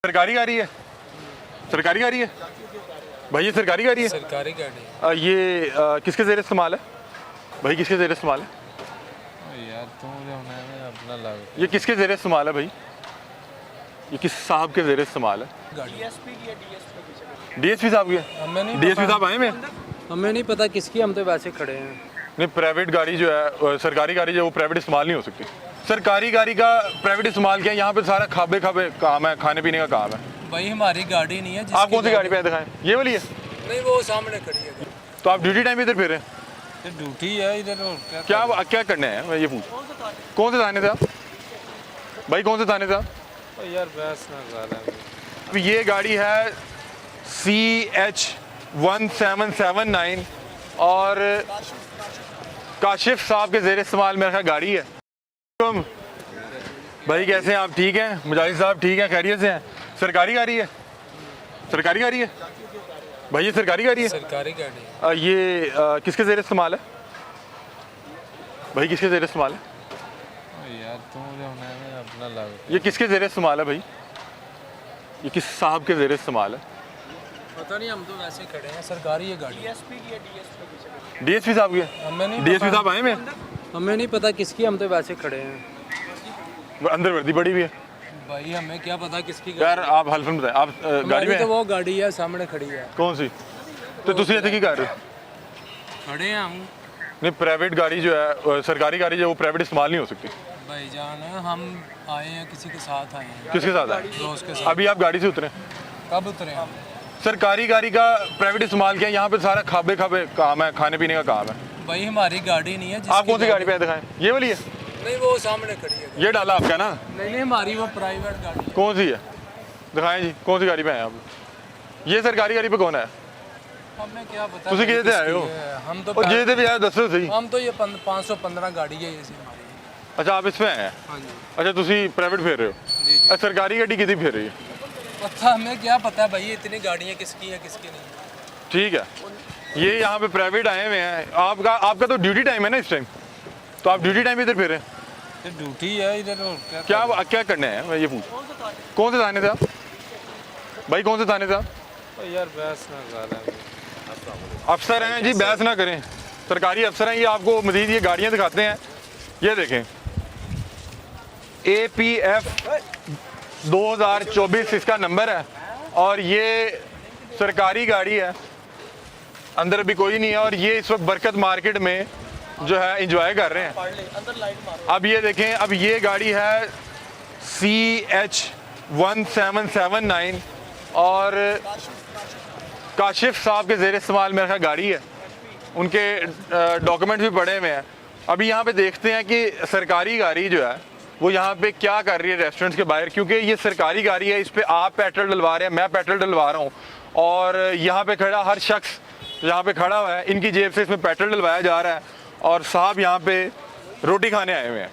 सरकारी गाड़ी है, सरकारी गाड़ी है भाई, ये सरकारी गाड़ी है। सरकारी गाड़ी है। ये किसके ज़ेर इस्तेमाल है भाई, किसके ज़ेर इस्तेमाल है? यार तुम जो है अपना लग ये किसके ज़ेर इस्तेमाल है भाई, ये किस साहब के ज़ेर इस्तेमाल है? डीएसपी साहब की है। हमें नहीं डीएसपी साहब आए में? हमें नहीं पता किसकी, हम तो वैसे खड़े हैं। नहीं, प्राइवेट गाड़ी जो है, सरकारी गाड़ी जो है वो प्राइवेट इस्तेमाल नहीं हो सकती। सरकारी गाड़ी का प्राइवेट इस्तेमाल किया, यहाँ पे सारा खाबे खाबे काम है, खाने पीने का काम है। भाई हमारी गाड़ी नहीं है। आप कौन सी गाड़ी पे दिखाएं? ये वाली है? नहीं, वो सामने खड़ी है। तो आप ड्यूटी टाइम इधर फिर रहे हैं? ये ड्यूटी है इधर। और क्या क्या करने हैं, मैं ये पूछ। कौन से थाने थे आप भाई, कौन से थाने थे आप? यार बहस ना ज़्यादा। अब ये गाड़ी है CH1779 और काशिफ साहब के ज़ेर इस्तेमाल मेरा ख्याल गाड़ी है। तुम भाई कैसे हैं आप? ठीक हैं मुजाहिद साहब? ठीक है, खैरियत से हैं? सरकारी गाड़ी है, सरकारी गाड़ी है भाई, ये सरकारी गाड़ी है। सरकारी गाड़ी है। ये किसके ज़ेर इस्तेमाल है भाई, किसके ज़ेर इस्तेमाल है? यार तुम जो है अपना लग ये किसके ज़ेर इस्तेमाल है भाई, ये किस साहब के ज़ेर इस्तेमाल है? पता नहीं, हम तो वैसे खड़े हैं। सरकारी है गाड़ी। डीएसपी साहब की है। हमें नहीं डीएसपी साहब आए में? हमें नहीं पता किसकी, हम तो वैसे खड़े हैं। वो अंदर वर्दी पड़ी हुई है। भाई हमें क्या पता किसकी यार आप हल्फन बताएं, आप गाड़ी में तो वो गाड़ी है सामने खड़ी है। कौन सी? तो तुसी ऐसे की कर रहे हो? खड़े हैं हम। नहीं, प्राइवेट गाड़ी जो है, सरकारी गाड़ी जो है वो प्राइवेट इस्तेमाल नहीं हो सकती। भाईजान हम आए हैं, किसी के साथ आए हैं। किसके साथ आए? दोस्त के साथ। अभी आप गाड़ी से उतरे? कब उतरे हम? सरकारी गाड़ी का प्राइवेट इस्तेमाल किया, यहाँ पे सारा खाबे खाबे काम है, खाने पीने का काम है। भाई हमारी गाड़ी नहीं है। आप कौन सी गाड़ी पे दिखाएं? ये वाली है? नहीं, वो सामने खड़ी है। ये डाला आपका ना? नहीं, हमारी वो प्राइवेट गाड़ी है। कौन सी है दिखाएं जी, कौन सी गाड़ी पे हैं आप? ये सरकारी गाड़ी पे कौन है? हमें क्या पता। तुसी किधर से आए हो? हम तो और ये भी यार दसो सही। हम तो ये 515 गाड़ी है ये हमारी। अच्छा, आप इसमें आए हैं? हाँ जी। अच्छा, तुसी प्राइवेट फेर रहे हो? जी जी। सरकारी गाड़ी कितनी फेर रही है? पता हमें क्या पता भाई, इतनी गाड़ियाँ किसकी है किसकी नहीं। ठीक है, ये यहाँ पे प्राइवेट आए हुए हैं। आपका तो ड्यूटी टाइम है ना इस टाइम, तो आप ड्यूटी टाइम इधर फिर रहे हैं? ड्यूटी है इधर। और क्या करने हैं, मैं ये पूछ। कौन से थाने थे आप भाई, कौन से थाने थे आप? यार बहस ना ज़्यादा। अफसर हैं जी, बहस ना करें, सरकारी अफसर हैं। ये आपको मजीद ये गाड़ियाँ दिखाते हैं, ये देखें APF 2024 इसका नंबर है और ये सरकारी गाड़ी है। अंदर अभी कोई नहीं है और ये इस वक्त बरकत मार्केट में जो है इंजॉय कर रहे हैं। अब ये देखें, अब ये गाड़ी है CH1779 और काशिफ साहब के ज़ेर इस्तेमाल मेरा ख्याल गाड़ी है। उनके डॉक्यूमेंट भी पड़े हुए हैं। अभी यहाँ पे देखते हैं कि सरकारी गाड़ी जो है वो यहाँ पे क्या कर रही है रेस्टोरेंट्स के बाहर, क्योंकि ये सरकारी गाड़ी है, इस पर आप पेट्रोल डलवा रहे हैं, मैं पेट्रोल डलवा रहा हूँ और यहाँ पे खड़ा हर शख्स यहाँ पे खड़ा हुआ है, इनकी जेब से इसमें पेट्रोल डलवाया जा रहा है और साहब यहाँ पे रोटी खाने आए हुए हैं,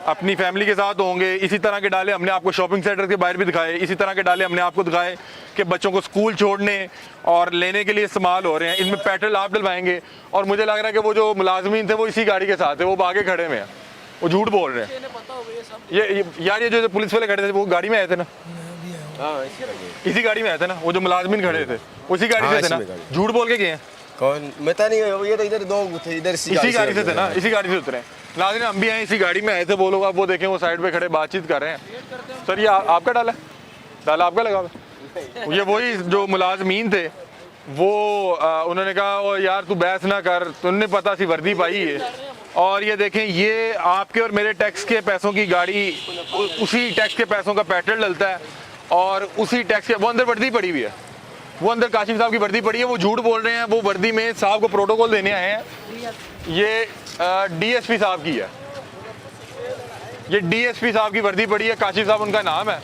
अपनी फैमिली के साथ होंगे। इसी तरह के डाले हमने आपको शॉपिंग सेंटर के बाहर भी दिखाए, इसी तरह के डाले हमने आपको दिखाए कि बच्चों को स्कूल छोड़ने और लेने के लिए इस्तेमाल हो रहे हैं। इनमें पेट्रोल आप डलवाएंगे और मुझे लग रहा है कि वो जो मुलाजमीन थे वो इसी गाड़ी के साथ है, वो आगे खड़े हुए हैं, वो झूठ बोल रहे हैं। ये यार ये जो पुलिस वाले खड़े थे वो गाड़ी में आए थे ना? इसी गाड़ी में आए थे ना? वो जो मुलाजमीन खड़े थे उसी गाड़ी से थे ना? झूठ बोल के गए हैं? कौन पता नहीं, ये तो इधर दो थे, इधर इसी गाड़ी से थे ना? इसी गाड़ी से उतरे। नाज़रीन, हम भी आए इसी गाड़ी में आए थे। वो लोग आप वो देखें, वो साइड पे खड़े बातचीत कर रहे हैं। सर ये आपका डाला है? डाला आपका लगा हुआ? ये वही जो मुलाजमीन थे वो उन्होंने कहा ओ यार तू बहस ना कर, तुमने पता सी वर्दी पाई है। और ये देखें, ये आपके और मेरे टैक्स के पैसों की गाड़ी, उसी टैक्स के पैसों का पेट्रोल डलता है और उसी टैक्स के, वो अंदर वर्दी पड़ी हुई है, वो अंदर काशिफ साहब की वर्दी पड़ी है। वो झूठ बोल रहे हैं, वो वर्दी में साहब को प्रोटोकॉल देने आए हैं। ये DSP साहब की है, ये DSP साहब की वर्दी पड़ी है, काशिफ साहब उनका नाम है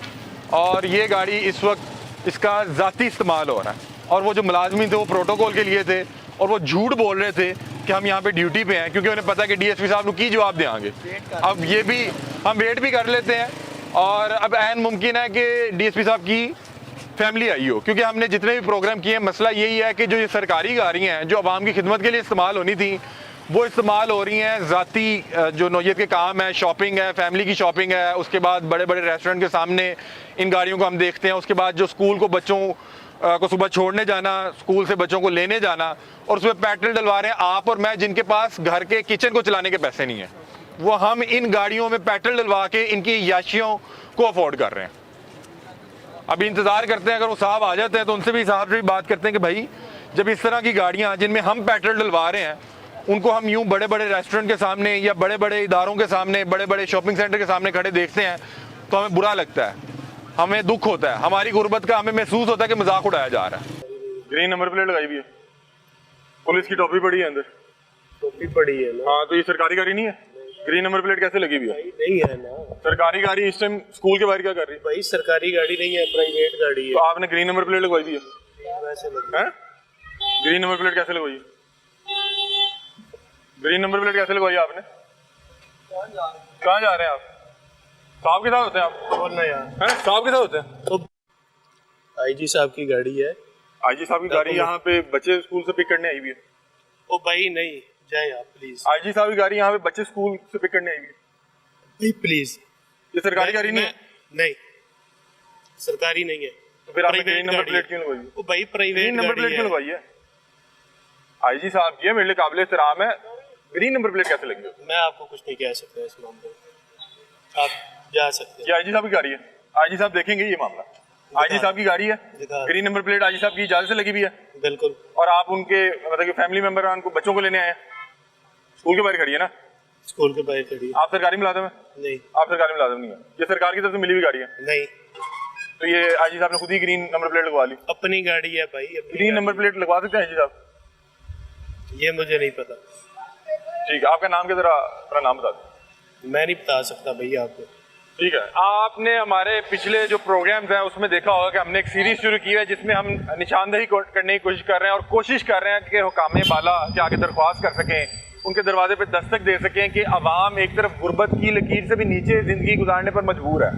और ये गाड़ी इस वक्त इसका ज़ाती इस्तेमाल हो रहा है। और वो जो मुलाजमीन थे वो प्रोटोकॉल के लिए थे और वो झूठ बोल रहे थे कि हम यहाँ पे ड्यूटी पे हैं, क्योंकि उन्हें पता है कि DSP साहब को की जवाब देंगे। अब ये भी हम वेट भी कर लेते हैं और अब ऐन मुमकिन है कि DSP साहब की फैमिली आई हो, क्योंकि हमने जितने भी प्रोग्राम किए हैं मसला यही है कि जो ये सरकारी गाड़ियाँ हैं जो आवाम की खिदमत के लिए इस्तेमाल होनी थी वो इस्तेमाल हो रही हैं ज़ाती जो नौयत के काम है, शॉपिंग है, फैमिली की शॉपिंग है, उसके बाद बड़े बड़े रेस्टोरेंट के सामने इन गाड़ियों को हम देखते हैं। उसके बाद जो स्कूल को बच्चों को सुबह छोड़ने जाना, स्कूल से बच्चों को लेने जाना, और उसमें पेट्रोल डलवा रहे हैं आप और मैं जिनके पास घर के किचन को चलाने के पैसे नहीं हैं, वो हम इन गाड़ियों में पेट्रोल डलवा के इनकी याशियों को अफोर्ड कर रहे हैं। अभी इंतज़ार करते हैं, अगर वो साहब आ जाते हैं तो उनसे भी साहब से भी बात करते हैं कि भाई जब इस तरह की गाड़ियाँ जिनमें हम पेट्रोल डलवा रहे हैं उनको हम यूं बड़े बड़े रेस्टोरेंट के सामने या बड़े बड़े इदारों के सामने, बड़े बड़े शॉपिंग सेंटर के सामने खड़े देखते हैं तो हमें बुरा लगता है, हमें दुख होता है, हमारी गुर्बत का हमें महसूस होता है कि मजाक उड़ाया जा रहा है। ग्रीन नंबर प्लेट लगाई हुई है, पुलिस की टोपी पड़ी है अंदर। टोपी पड़ी है ना? हाँ, तो ये सरकारी गाड़ी नहीं है? ग्रीन नंबर प्लेट कैसे लगी हुई है? नहीं है ना सरकारी गाड़ी इस टाइम स्कूल के बाहर क्या कर रही है? भाई, सरकारी गाड़ी नहीं है, प्राइवेट गाड़ी है। तो आपने ग्रीन नंबर प्लेट लगवाई दी है? वैसे लगी हैं? ग्रीन नंबर प्लेट कैसे लगवाई? ग्रीन नंबर प्लेट कैसे लगवाई आपने? कहाँ जा रहे हैं आप? साहब के साथ होते हैं आप? बोलना यार, हैं? साहब के साथ होते हैं? तो आईजी साहब की गाड़ी है। आईजी साहब की गाड़ी यहाँ पे बच्चे स्कूल से पिक करने आई हुई है। ओ भाई नहीं, जाए आप प्लीज। आईजी साहब की गाड़ी यहाँ पे बच्चे स्कूल से पिक करने आई हुई है। भाई प्लीज, ये सरकारी गाड़ी नहीं है? नहीं, सरकारी नहीं है। तो फिर आपने प्राइवेट ग्रीन नंबर गाड़ी प्लेट है। क्यों लगवाई? ओ भाई, प्राइवेट ग्रीन नंबर गाड़ी प्लेट क्यों है। लगवाई है? आईजी साहब की है, मेरे लिए काबिल एहतराम है, ग्रीन नंबर प्लेट कैसे लगी? मैं आपको कुछ नहीं कह सकता इस मामले में, आप जा सकते ये आईजी साहब की गाड़ी है, आईजी साहब देखेंगे ये मामला। आईजी साहब की गाड़ी है, दिखा। ग्रीन नंबर प्लेट आईजी साहब की इजाजत से लगी हुई है, हैं। बिल्कुल। और आप उनके मतलब कि फैमिली मेंबर उनको बच्चों को लेने आए हैं, स्कूल के बाहर खड़ी है ना? स्कूल के बाहर खड़ी है। आप सरकारी मुलाजिम है? नहीं आप सरकारी मुलाजिम नहीं है, ये सरकार की तरफ से मिली हुई गाड़ी है। नहीं, तो ये आईजी साहब ने खुद ही ग्रीन नंबर प्लेट लगवा ली। अपनी गाड़ी है भाई, अपनी ग्रीन नंबर प्लेट लगवा सकते हैं आईजी साहब? गाड़ी। ये मुझे नहीं पता, ठीक है, आपका नाम क्या, जरा अपना नाम बता दें। मैं नहीं बता सकता भैया आपको। ठीक है, आपने हमारे पिछले जो प्रोग्राम्स हैं उसमें देखा होगा कि हमने एक सीरीज शुरू की है जिसमें हम निशानदेही करने की कोशिश कर रहे हैं और कोशिश कर रहे हैं कि हुकाम बाला के आगे दरख्वास्त कर सकें, उनके दरवाजे पे दस्तक दे सकें कि अवाम एक तरफ गुर्बत की लकीर से भी नीचे ज़िंदगी गुजारने पर मजबूर है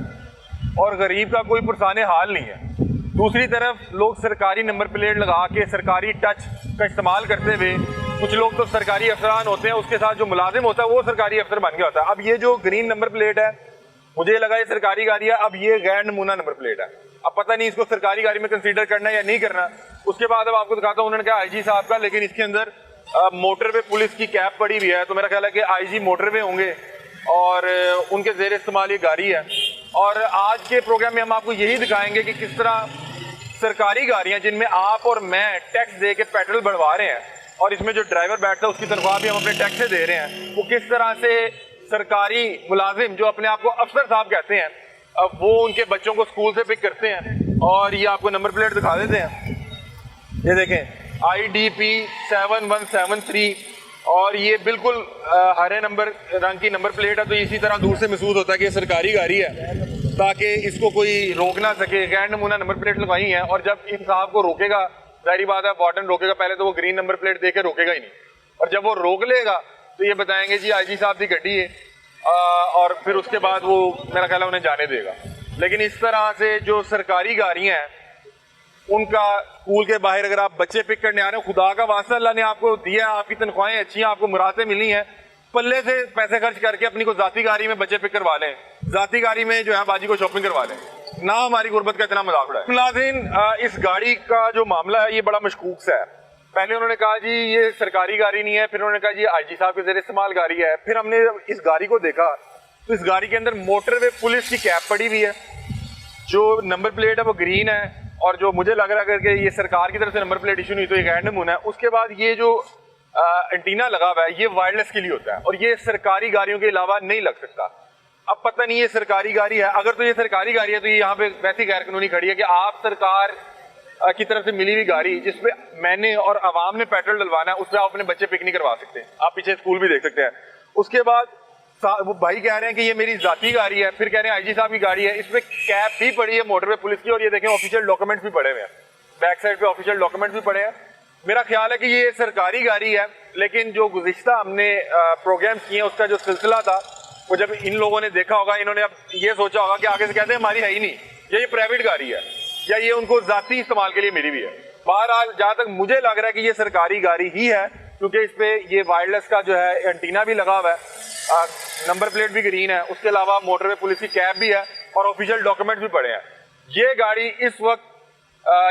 और गरीब का कोई पुरसाने हाल नहीं है। दूसरी तरफ लोग सरकारी नंबर प्लेट लगा के सरकारी टच का इस्तेमाल करते हुए, कुछ लोग तो सरकारी अफसरान होते हैं, उसके साथ जो मुलाजिम होता है वो सरकारी अफसर बन गया होता है। अब ये जो ग्रीन नंबर प्लेट है, मुझे लगा ये सरकारी गाड़ी है, अब ये गैर नमूना नंबर प्लेट है। अब पता नहीं इसको सरकारी गाड़ी में कंसीडर करना है या नहीं करना। उसके बाद अब आपको दिखाता हूँ, उन्होंने कहा आईजी साहब का, लेकिन इसके अंदर मोटरवे पुलिस की कैप पड़ी हुई है, तो मेरा ख्याल है कि आईजी मोटरवे होंगे और उनके जेर इस्तेमाल ये गाड़ी है। और आज के प्रोग्राम में हम आपको यही दिखाएंगे कि किस तरह सरकारी गाड़ियां जिनमें आप और मैं टैक्स दे के पेट्रोल बढ़वा रहे हैं और इसमें जो ड्राइवर बैठता है उसकी तनख्वाह भी हम अपने टैक्स से दे रहे हैं, वो किस तरह से सरकारी मुलाजिम जो अपने आप को अफसर साहब कहते हैं, अब वो उनके बच्चों को स्कूल से पिक करते हैं। और ये आपको नंबर प्लेट दिखा देते हैं, ये देखें IDP 7173, और ये बिल्कुल हरे नंबर रंग की नंबर प्लेट है। तो इसी तरह दूर से महसूस होता है कि ये सरकारी गाड़ी है, ताकि इसको कोई रोक ना सके। गैर नमूना नंबर प्लेट लगवाई है, और जब इन साहब को रोकेगा, जाहिर बात है वार्डन रोकेगा पहले, तो वो ग्रीन नंबर प्लेट दे के रोकेगा ही नहीं, और जब वो रोक लेगा तो ये बताएंगे जी आईजी साहब की गड्डी है, और फिर उसके बाद वो मेरा ख्याल है उन्हें जाने देगा। लेकिन इस तरह से जो सरकारी गाड़ियां हैं उनका स्कूल के बाहर अगर आप बच्चे पिक करने आ रहे हो, खुदा का वास्ता अल्लाह ने आपको दिया, आपकी तनख्वाहें अच्छी हैं, आपको मुरादें मिली हैं, पल्ले से पैसे खर्च करके अपनी को जाती गाड़ी में बच्चे पिक करवा लें, जाती गाड़ी में जो है बाजी को शॉपिंग करवा लें, ना हमारी गुर्बत का इतना मजाक उड़ाए। नाज़रीन, इस गाड़ी का जो मामला है ये बड़ा मशकूक सा है। पहले उन्होंने कहा जी ये सरकारी गाड़ी नहीं है, फिर उन्होंने कहा जी आईजी साहब के ज़रिए इस्तेमाल गाड़ी है, फिर हमने इस गाड़ी को देखा तो इस गाड़ी के अंदर मोटरवे पुलिस की कैप पड़ी हुई है, जो नंबर प्लेट है वो ग्रीन है, और जो मुझे लग रहा है कि ये सरकार की तरफ से नंबर प्लेट इशू नहीं तो ये गैर नमूना है। उसके बाद ये जो एंटीना लगा हुआ है ये वायरलेस के लिए होता है, और ये सरकारी गाड़ियों के अलावा नहीं लग सकता। अब पता नहीं ये सरकारी गाड़ी है, अगर तो ये सरकारी गाड़ी है तो ये यहाँ पे वैसी गैर कानूनी खड़ी है कि आप सरकार की तरफ से मिली हुई गाड़ी जिसपे मैंने और आवाम ने पेट्रोल डलवाना है, उससे आप अपने बच्चे पिक नहीं करवा सकते। आप पीछे स्कूल भी देख सकते हैं। उसके बाद वो भाई कह रहे हैं कि ये मेरी जाती गाड़ी है, फिर कह रहे हैं आईजी साहब की गाड़ी है, इसमें कैप भी पड़ी है मोटरवे पुलिस की, और ये देखें ऑफिशियल डॉक्यूमेंट्स भी पड़े हुए हैं, बैक साइड पे ऑफिशियल डॉक्यूमेंट्स भी पड़े हैं। मेरा ख्याल है कि ये सरकारी गाड़ी है, लेकिन जो गुज़िश्ता हमने प्रोग्राम्स किए हैं उसका जो सिलसिला था वो जब इन लोगों ने देखा होगा, इन्होंने अब ये सोचा होगा कि आगे से कहते हैं हमारी है ही नहीं, ये प्राइवेट गाड़ी है या ये उनको जाती इस्तेमाल के लिए मिली हुई है। बहरहाल जहां तक मुझे लग रहा है कि ये सरकारी गाड़ी ही है, क्योंकि इस पे ये वायरलेस का जो है एंटीना भी लगा हुआ है, नंबर प्लेट भी ग्रीन है, उसके अलावा मोटरवे पुलिस की कैब भी है और ऑफिशियल डॉक्यूमेंट भी पड़े हैं। ये गाड़ी इस वक्त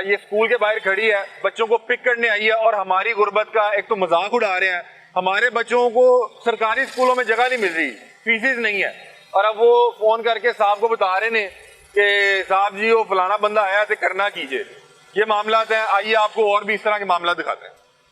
ये स्कूल के बाहर खड़ी है, बच्चों को पिक करने आई है और हमारी गुर्बत का एक तो मजाक उड़ा रहे हैं। हमारे बच्चों को सरकारी स्कूलों में जगह नहीं मिल रही, फीसिस नहीं है, और अब वो फोन करके साहब को बता रहे ने कि साहब जी वो फलाना बंदा आया तो करना कीजिए। ये मामला है। आइए आपको और भी इस तरह के मामला दिखाते हैं।